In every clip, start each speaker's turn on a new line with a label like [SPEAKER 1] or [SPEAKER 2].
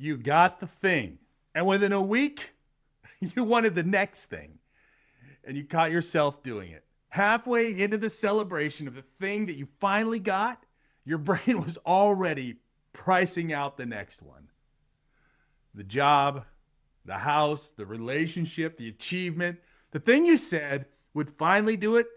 [SPEAKER 1] You got the thing. And within a week, you wanted the next thing. And you caught yourself doing it. Halfway into the celebration of the thing that you finally got, your brain was already pricing out the next one. The job, the house, the relationship, the achievement, the thing you said would finally do it,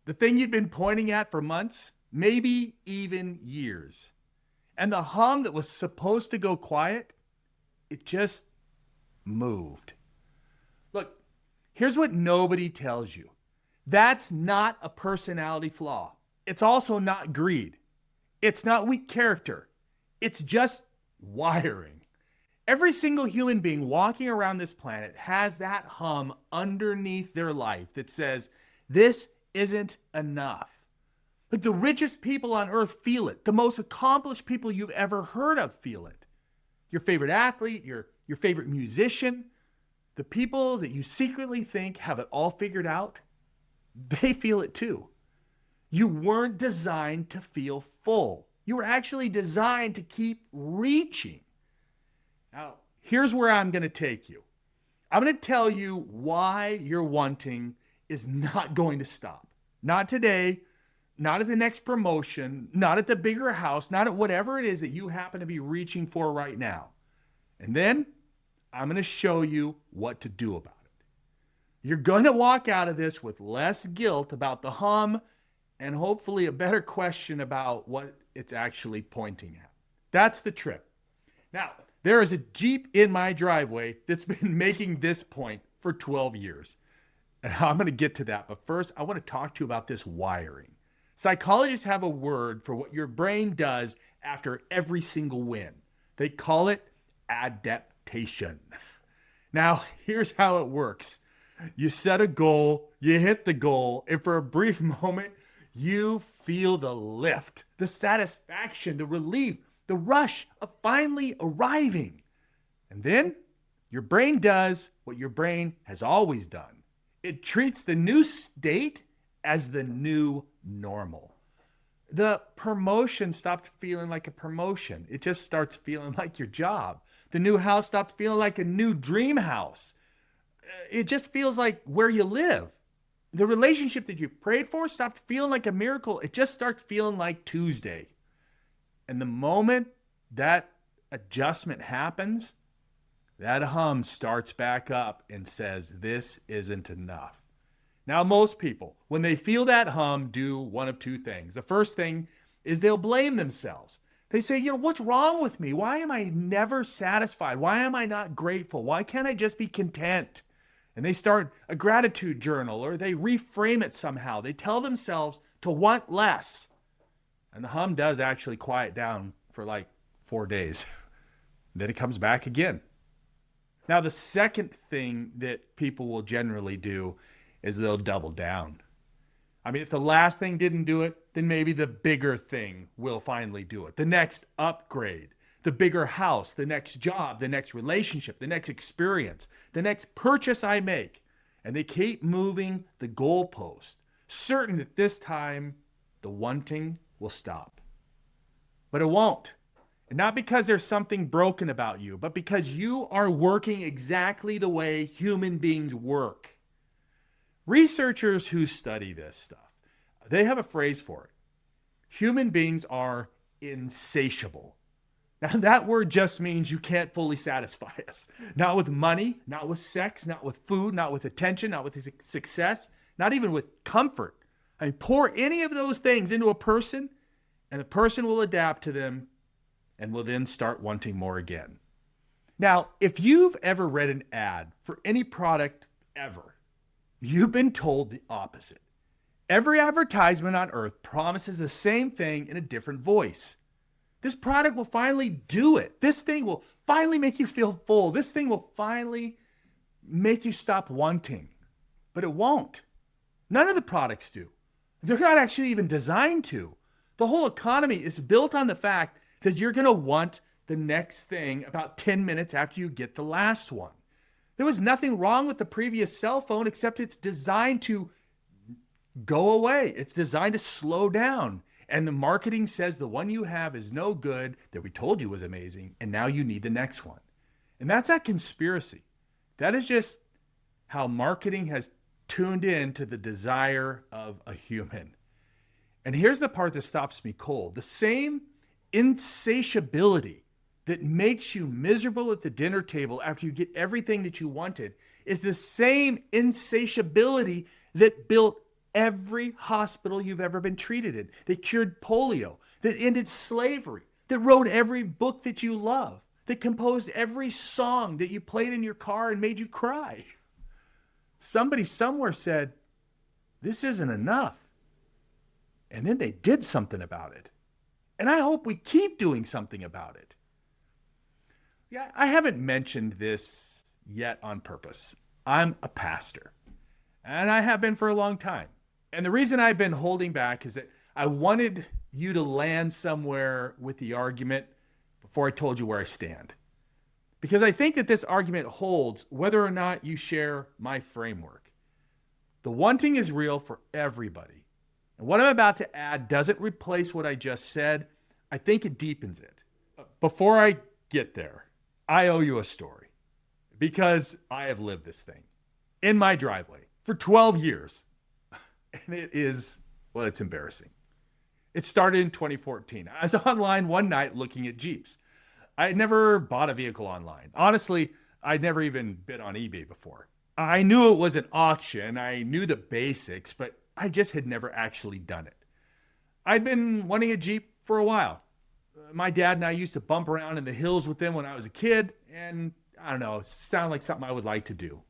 [SPEAKER 1] the thing you'd been pointing at for months, maybe even years. And the hum that was supposed to go quiet, it just moved. Look, here's what nobody tells you. That's not a personality flaw. It's also not greed. It's not weak character. It's just wiring. Every single human being walking around this planet has that hum underneath their life that says, this isn't enough. Like the richest people on earth feel it. The most accomplished people you've ever heard of feel it. Your favorite athlete, your favorite musician, the people that you secretly think have it all figured out, they feel it too. You weren't designed to feel full. You were actually designed to keep reaching. Now, here's where I'm going to take you. I'm going to tell you why your wanting is not going to stop. Not today, not at the next promotion, not at the bigger house, not at whatever it is that you happen to be reaching for right now. And then I'm going to show you what to do about it. You're going to walk out of this with less guilt about the hum and hopefully a better question about what it's actually pointing at. That's the trip. Now, there is a Jeep in my driveway that's been making this point for 12 years. And I'm going to get to that. But first, I want to talk to you about this wiring. Psychologists have a word for what your brain does after every single win. They call it adaptation. Now, here's how it works. You set a goal, you hit the goal, and for a brief moment, you feel the lift, the satisfaction, the relief, the rush of finally arriving. And then your brain does what your brain has always done. It treats the new state as the new normal. The promotion stopped feeling like a promotion. It just starts feeling like your job. The new house stopped feeling like a new dream house. It just feels like where you live. The relationship that you prayed for stopped feeling like a miracle. It just starts feeling like Tuesday. And the moment that adjustment happens, that hum starts back up and says, this isn't enough. Now, most people, when they feel that hum, do one of two things. The first thing is they'll blame themselves. They say, what's wrong with me? Why am I never satisfied? Why am I not grateful? Why can't I just be content? And they start a gratitude journal or they reframe it somehow. They tell themselves to want less. And the hum does actually quiet down for like 4 days. Then it comes back again. Now, the second thing that people will generally do is they'll double down. I mean, if the last thing didn't do it, then maybe the bigger thing will finally do it. The next upgrade, the bigger house, the next job, the next relationship, the next experience, the next purchase I make. And they keep moving the goalpost, certain that this time the wanting will stop. But it won't. And not because there's something broken about you, but because you are working exactly the way human beings work. Researchers who study this stuff, they have a phrase for it. Human beings are insatiable. Now, that word just means you can't fully satisfy us. Not with money, not with sex, not with food, not with attention, not with success, not even with comfort. I mean, pour any of those things into a person, and the person will adapt to them and will then start wanting more again. Now, if you've ever read an ad for any product ever, you've been told the opposite. Every advertisement on earth promises the same thing in a different voice. This product will finally do it. This thing will finally make you feel full. This thing will finally make you stop wanting. But it won't. None of the products do. They're not actually even designed to. The whole economy is built on the fact that you're going to want the next thing about 10 minutes after you get the last one. There was nothing wrong with the previous cell phone except it's designed to go away. It's designed to slow down. And the marketing says the one you have is no good, that we told you was amazing, and now you need the next one. And that's not conspiracy. That is just how marketing has tuned in to the desire of a human. And here's the part that stops me cold. The same insatiability that makes you miserable at the dinner table after you get everything that you wanted is the same insatiability that built every hospital you've ever been treated in, that cured polio, that ended slavery, that wrote every book that you love, that composed every song that you played in your car and made you cry. Somebody somewhere said, this isn't enough. And then they did something about it. And I hope we keep doing something about it. Yeah, I haven't mentioned this yet on purpose. I'm a pastor, and I have been for a long time. And the reason I've been holding back is that I wanted you to land somewhere with the argument before I told you where I stand. Because I think that this argument holds whether or not you share my framework. The wanting is real for everybody. And what I'm about to add doesn't replace what I just said. I think it deepens it. Before I get there, I owe you a story because I have lived this thing in my driveway for 12 years. And it is, well, it's embarrassing. It started in 2014. I was online one night looking at Jeeps. I had never bought a vehicle online. Honestly, I'd never even bid on eBay before. I knew it was an auction. I knew the basics, but I just had never actually done it. I'd been wanting a Jeep for a while. My dad and I used to bump around in the hills with them when I was a kid, and I don't know, it sounded like something I would like to do.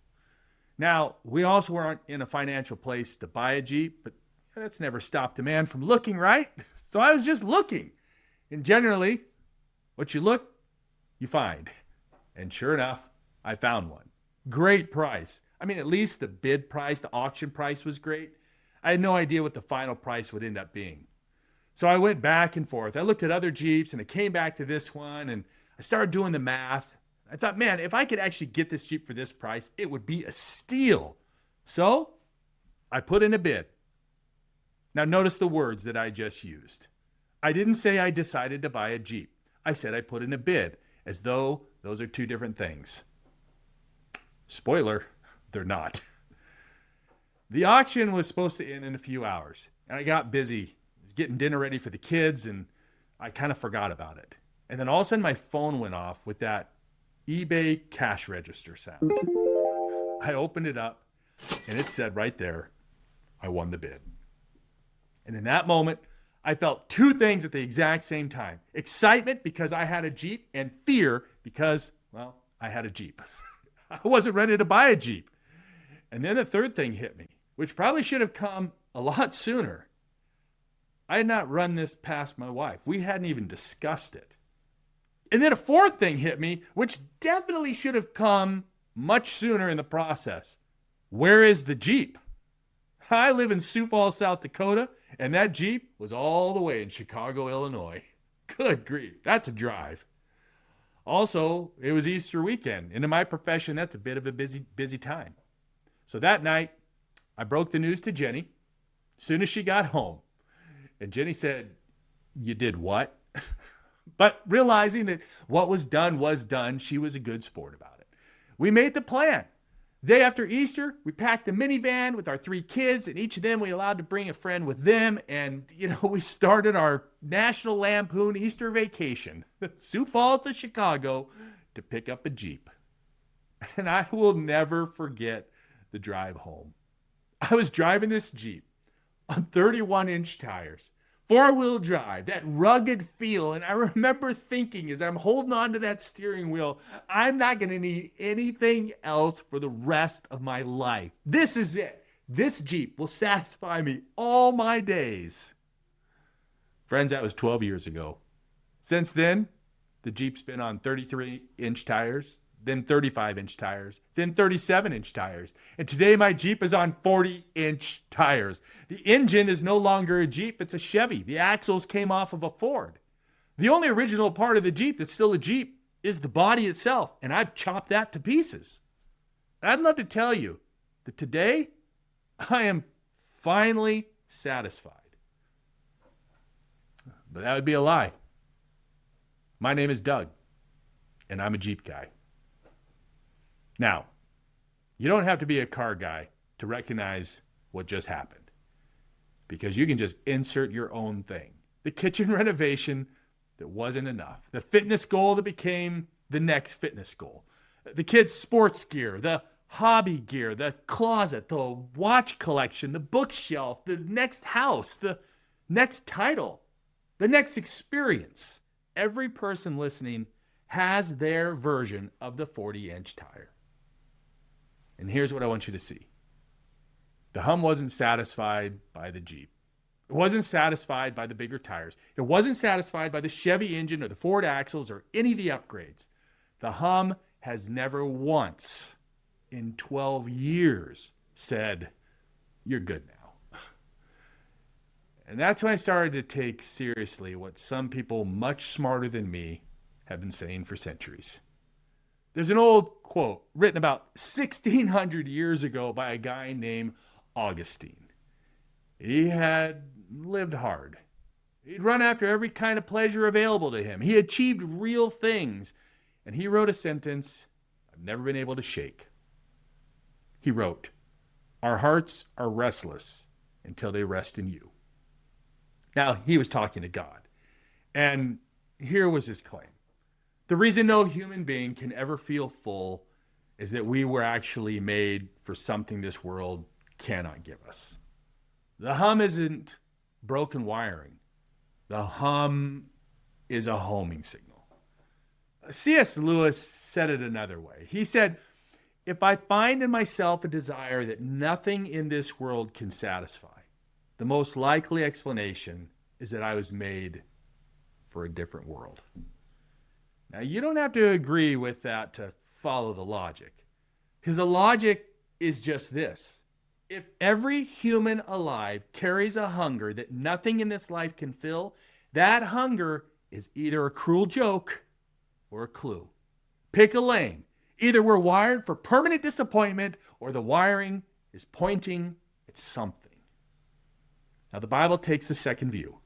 [SPEAKER 1] Now, we also weren't in a financial place to buy a Jeep, but that's never stopped a man from looking, right? So I was just looking. And generally, what you look, you find. And sure enough, I found one. Great price. I mean, at least the bid price, the auction price was great. I had no idea what the final price would end up being. So I went back and forth. I looked at other Jeeps and I came back to this one and I started doing the math. I thought, man, if I could actually get this Jeep for this price, it would be a steal. So I put in a bid. Now notice the words that I just used. I didn't say I decided to buy a Jeep. I said I put in a bid, as though those are two different things. Spoiler, they're not. The auction was supposed to end in a few hours, and I got busy getting dinner ready for the kids, and I kind of forgot about it. And then all of a sudden my phone went off with that eBay cash register sound. I opened it up, and it said right there, I won the bid. And in that moment, I felt two things at the exact same time. Excitement because I had a Jeep, and fear because, well, I had a Jeep. I wasn't ready to buy a Jeep. And then the third thing hit me, which probably should have come a lot sooner. I had not run this past my wife. We hadn't even discussed it. And then a fourth thing hit me, which definitely should have come much sooner in the process. Where is the Jeep? I live in Sioux Falls, South Dakota, and that Jeep was all the way in Chicago, Illinois. Good grief, that's a drive. Also, it was Easter weekend, and in my profession, that's a bit of a busy time. So that night, I broke the news to Jenny as soon as she got home. And Jenny said, you did what? But realizing that what was done, she was a good sport about it. We made the plan. Day after Easter, we packed a minivan with our 3 kids, and each of them we allowed to bring a friend with them. And, we started our National Lampoon Easter vacation, Sioux Falls to Chicago, to pick up a Jeep. And I will never forget the drive home. I was driving this Jeep on 31-inch tires, 4-wheel drive, that rugged feel. And I remember thinking as I'm holding on to that steering wheel, I'm not going to need anything else for the rest of my life. This is it. This Jeep will satisfy me all my days. Friends, that was 12 years ago. Since then, the Jeep's been on 33-inch tires, then 35-inch tires, then 37-inch tires. And today my Jeep is on 40-inch tires. The engine is no longer a Jeep, it's a Chevy. The axles came off of a Ford. The only original part of the Jeep that's still a Jeep is the body itself, and I've chopped that to pieces. And I'd love to tell you that today I am finally satisfied. But that would be a lie. My name is Doug, and I'm a Jeep guy. Now, you don't have to be a car guy to recognize what just happened, because you can just insert your own thing. The kitchen renovation that wasn't enough. The fitness goal that became the next fitness goal. The kids' sports gear, the hobby gear, the closet, the watch collection, the bookshelf, the next house, the next title, the next experience. Every person listening has their version of the 40-inch tire. And here's what I want you to see. The hum wasn't satisfied by the Jeep. It wasn't satisfied by the bigger tires. It wasn't satisfied by the Chevy engine or the Ford axles or any of the upgrades. The hum has never once in 12 years said, "You're good now." And that's when I started to take seriously what some people much smarter than me have been saying for centuries. There's an old quote written about 1,600 years ago by a guy named Augustine. He had lived hard. He'd run after every kind of pleasure available to him. He achieved real things. And he wrote a sentence I've never been able to shake. He wrote, "Our hearts are restless until they rest in you." Now, he was talking to God. And here was his claim. The reason no human being can ever feel full is that we were actually made for something this world cannot give us. The hum isn't broken wiring. The hum is a homing signal. C.S. Lewis said it another way. He said, "If I find in myself a desire that nothing in this world can satisfy, the most likely explanation is that I was made for a different world." Now, you don't have to agree with that to follow the logic, because the logic is just this. If every human alive carries a hunger that nothing in this life can fill, that hunger is either a cruel joke or a clue. Pick a lane. Either we're wired for permanent disappointment or the wiring is pointing at something. Now, the Bible takes the second view,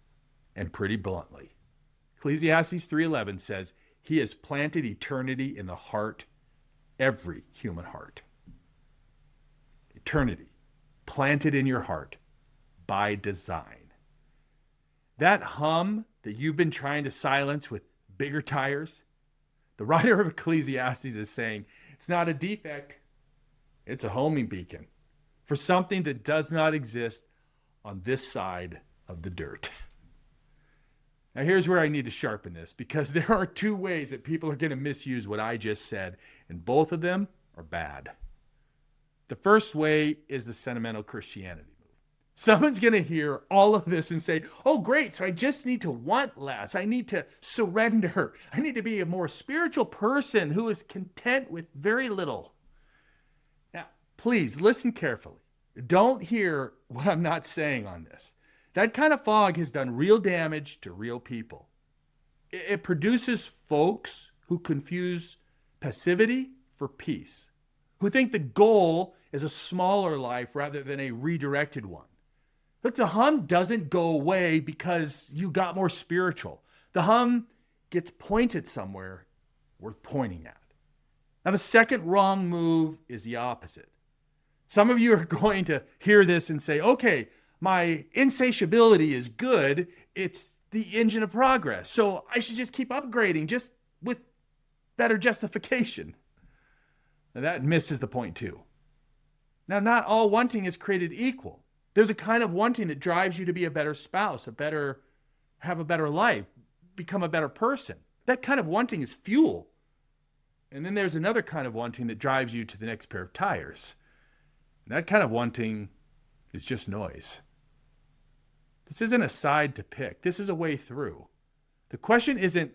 [SPEAKER 1] and pretty bluntly. Ecclesiastes 3:11 says, "He has planted eternity in the heart, every human heart." Eternity planted in your heart by design. That hum that you've been trying to silence with bigger tires, the writer of Ecclesiastes is saying it's not a defect, it's a homing beacon for something that does not exist on this side of the dirt. Now, here's where I need to sharpen this, because there are two ways that people are going to misuse what I just said, and both of them are bad. The first way is the sentimental Christianity move. Someone's going to hear all of this and say, "Oh, great, so I just need to want less. I need to surrender. I need to be a more spiritual person who is content with very little." Now, please listen carefully. Don't hear what I'm not saying on this. That kind of fog has done real damage to real people. It produces folks who confuse passivity for peace, who think the goal is a smaller life rather than a redirected one. Look, the hum doesn't go away because you got more spiritual. The hum gets pointed somewhere worth pointing at. Now, the second wrong move is the opposite. Some of you are going to hear this and say, "Okay, my insatiability is good. It's the engine of progress. So I should just keep upgrading just with better justification." Now, that misses the point too. Now, not all wanting is created equal. There's a kind of wanting that drives you to be a better spouse, have a better life, become a better person. That kind of wanting is fuel. And then there's another kind of wanting that drives you to the next pair of tires. And that kind of wanting is just noise. This isn't a side to pick. This is a way through. The question isn't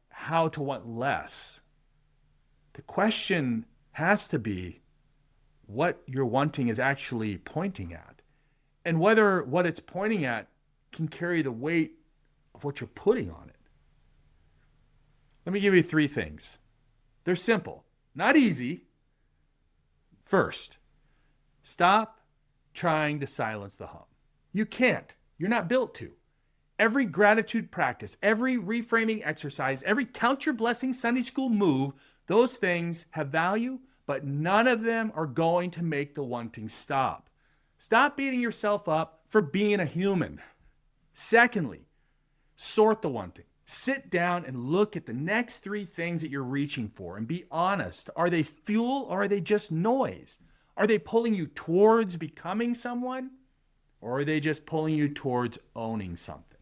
[SPEAKER 1] how to want less. The question has to be what your wanting is actually pointing at, and whether what it's pointing at can carry the weight of what you're putting on it. Let me give you 3 things. They're simple, not easy. First, stop trying to silence the hum. You can't. You're not built to. Every gratitude practice, every reframing exercise, every count your blessings Sunday school move, those things have value, but none of them are going to make the wanting stop. Stop beating yourself up for being a human. Secondly, sort the wanting. Sit down and look at the next three things that you're reaching for and be honest. Are they fuel or are they just noise? Are they pulling you towards becoming someone or are they just pulling you towards owning something?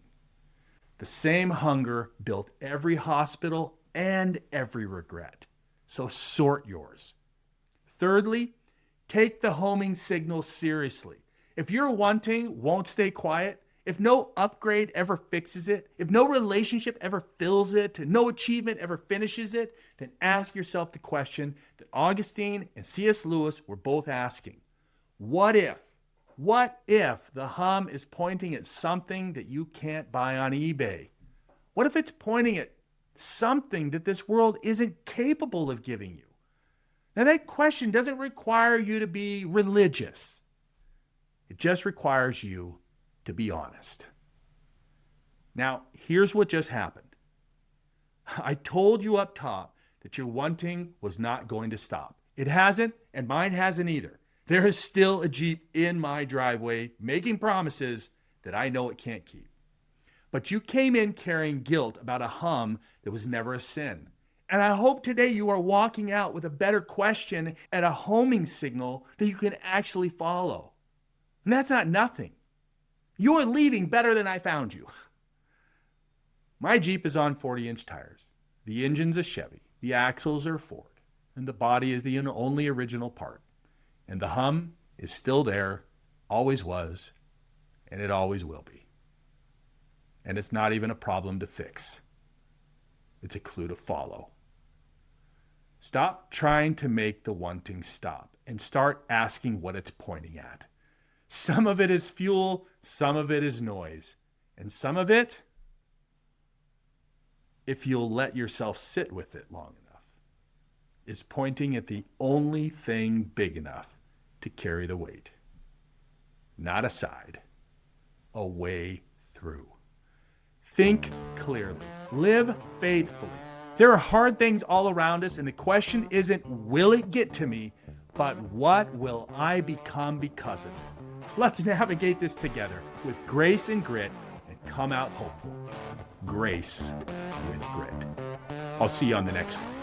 [SPEAKER 1] The same hunger built every hospital and every regret. So sort yours. Thirdly, take the homing signal seriously. If your wanting won't stay quiet, if no upgrade ever fixes it, if no relationship ever fills it, no achievement ever finishes it, then ask yourself the question that Augustine and C.S. Lewis were both asking. What if the hum is pointing at something that you can't buy on eBay? What if it's pointing at something that this world isn't capable of giving you? Now that question doesn't require you to be religious. It just requires you to be honest. Now, here's what just happened. I told you up top that your wanting was not going to stop. It hasn't, and mine hasn't either. There is still a Jeep in my driveway making promises that I know it can't keep. But you came in carrying guilt about a hum that was never a sin. And I hope today you are walking out with a better question and a homing signal that you can actually follow. And that's not nothing. You are leaving better than I found you. My Jeep is on 40-inch tires. The engine's a Chevy. The axles are Ford. And the body is the only original part. And the hum is still there, always was, and it always will be. And it's not even a problem to fix. It's a clue to follow. Stop trying to make the wanting stop and start asking what it's pointing at. Some of it is fuel, some of it is noise, and some of it, if you'll let yourself sit with it long enough, is pointing at the only thing big enough to carry the weight. Not aside, a way through. Think clearly, live faithfully. There are hard things all around us, and the question isn't, will it get to me, but what will I become because of it? Let's navigate this together with grace and grit and come out hopeful. Grace with grit. I'll see you on the next one.